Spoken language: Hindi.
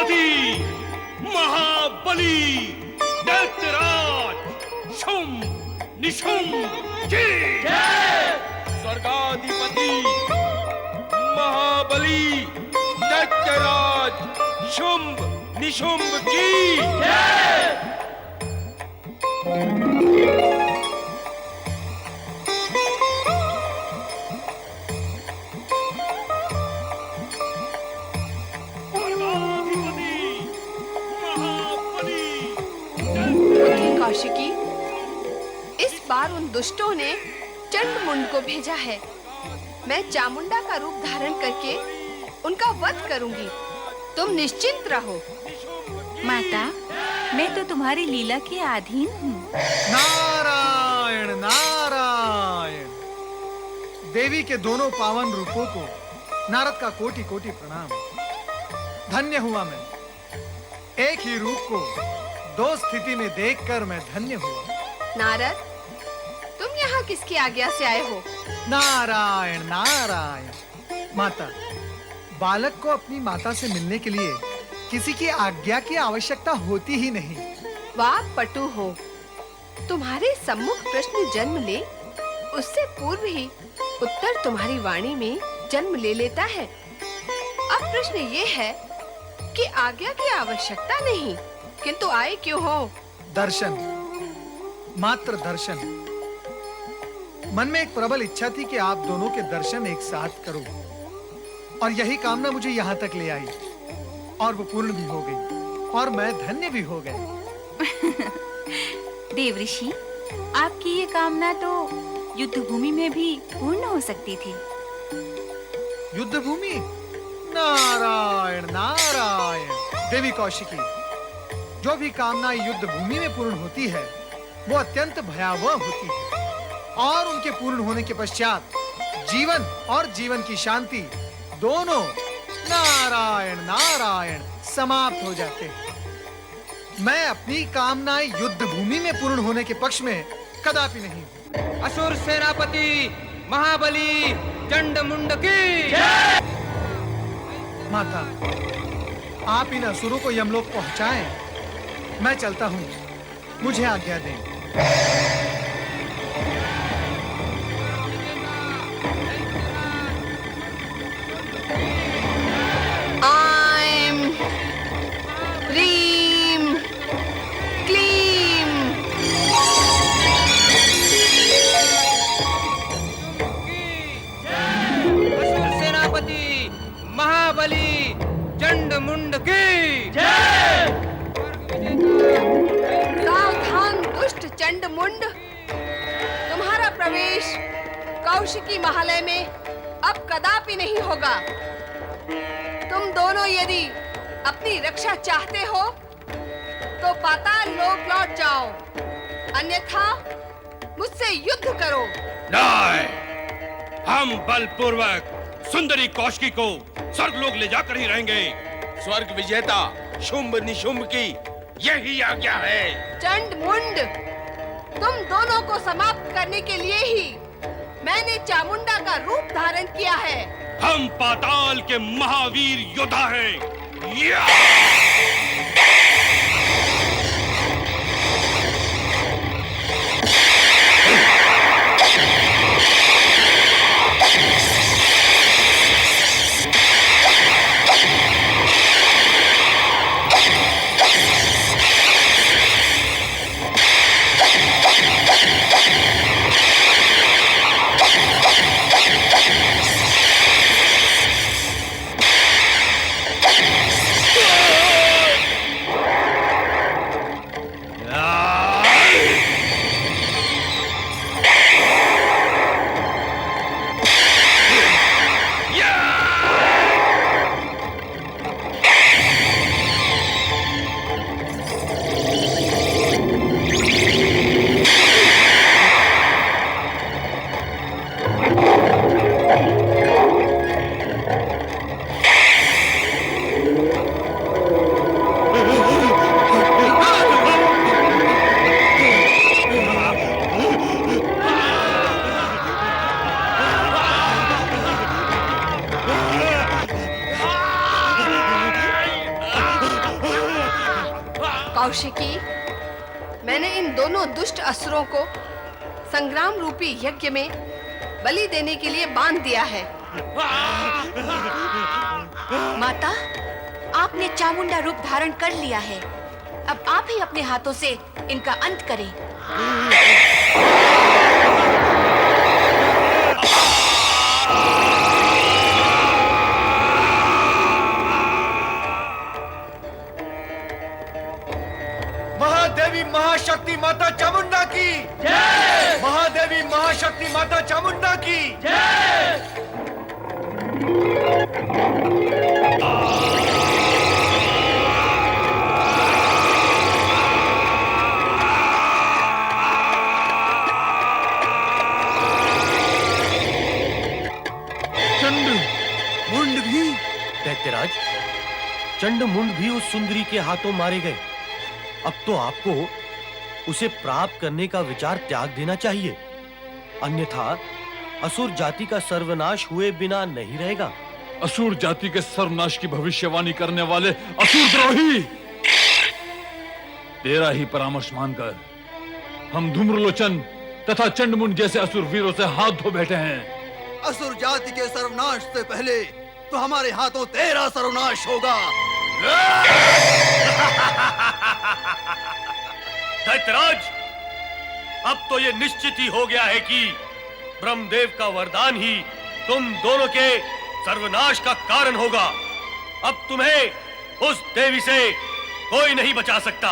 सेनापति महाबली दैत्यराज शुंभ निशुंभ की जय। स्वर्गाधिपति महाबली दैत्यराज शुंभ निशुंभ की जय। कौशिकी, इस बार उन दुष्टों ने चंडमुंड को भेजा है। मैं चामुंडा का रूप धारण करके उनका वध करूंगी। तुम निश्चिंत रहो। माता, मैं तो तुम्हारी लीला के अधीन हूँ। नारायण नारायण। देवी के दोनों पावन रूपों को नारद का कोटि कोटि प्रणाम। धन्य हुआ मैं। एक ही रूप को दो स्थिति में देखकर मैं धन्य हुआ। नारद, तुम यहाँ किसकी आज्ञा से आए हो? नारायण नारायण। माता, बालक को अपनी माता से मिलने के लिए किसी की आज्ञा की आवश्यकता होती ही नहीं। वाह पटु हो। तुम्हारे सम्मुख प्रश्न जन्म ले, उससे पूर्व ही उत्तर तुम्हारी वाणी में जन्म ले लेता है। अब प्रश्न ये है कि आज्ञा की आवश्यकता नहीं, किंतु आए क्यों हो? दर्शन, मात्र दर्शन। मन में एक प्रबल इच्छा थी कि आप दोनों के दर्शन एक साथ करूं, और यही कामना मुझे यहाँ तक ले आई, और वो पूर्ण भी हो गई, और मैं धन्य भी हो गया। देवऋषि, आपकी ये कामना तो युद्ध भूमि में भी पूर्ण हो सकती थी। युद्ध भूमि? नारायण नारायण। देवी कौशिकी, जो भी कामना युद्ध भूमि में पूर्ण होती है वो अत्यंत भयावह होती है, और उनके पूर्ण होने के पश्चात जीवन और जीवन की शांति दोनों नारायण नारायण समाप्त हो जाते हैं। मैं अपनी कामनाएं युद्ध भूमि में पूर्ण होने के पक्ष में कदापि नहीं हूं। असुर सेनापति महाबली चंडमुंड की जय। माता, आप इन असुरों को यमलोक पहुंचाएं। मैं चलता हूं, मुझे आज्ञा दें। आइम ह्रीम क्लीम। असुर सेनापति महाबली चंडमुंड की जय। सावधान दुष्ट चंडमुंड, तुम्हारा प्रवेश कौशिकी महालय में अब कदापि नहीं होगा। तुम दोनों यदि अपनी रक्षा चाहते हो तो पाताल लोक लौट जाओ, अन्यथा मुझसे युद्ध करो। नहीं, हम बलपूर्वक सुंदरी कौशिकी को स्वर्गलोक ले जाकर ही रहेंगे। स्वर्ग विजेता शुंभ निशुंभ की यही आज्ञा है। चंडमुंड, तुम दोनों को समाप्त करने के लिए ही मैंने चामुंडा का रूप धारण किया है। हम पाताल के महावीर योद्धा हैं। या! कौशिकी, मैंने इन दोनों दुष्ट असुरों को संग्राम रूपी यज्ञ में बलि देने के लिए बांध दिया है। माता, आपने चामुंडा रूप धारण कर लिया है। अब आप ही अपने हाथों से इनका अंत करें। महादेवी महाशक्ति माता चामुंडा की जय। महादेवी महाशक्ति माता चामुंडा की जय। मुंड भी दैत्यराज, चंड मुंड भी उस सुंदरी के हाथों मारे गए। अब तो आपको उसे प्राप्त करने का विचार त्याग देना चाहिए, अन्यथा असुर जाति का सर्वनाश हुए बिना नहीं रहेगा। असुर जाति के सर्वनाश की भविष्यवाणी करने वाले असुर द्रोही, तेरा ही परामर्श मानकर हम धूम्रलोचन तथा चंडमुंड जैसे असुर वीरों से हाथ धो बैठे हैं। असुर जाति के सर्वनाश से पहले तो हमारे हाथों तेरा सर्वनाश होगा। दैत्यराज, अब तो ये निश्चित ही हो गया है कि ब्रह्मदेव का वरदान ही तुम दोनों के सर्वनाश का कारण होगा। अब तुम्हें उस देवी से कोई नहीं बचा सकता।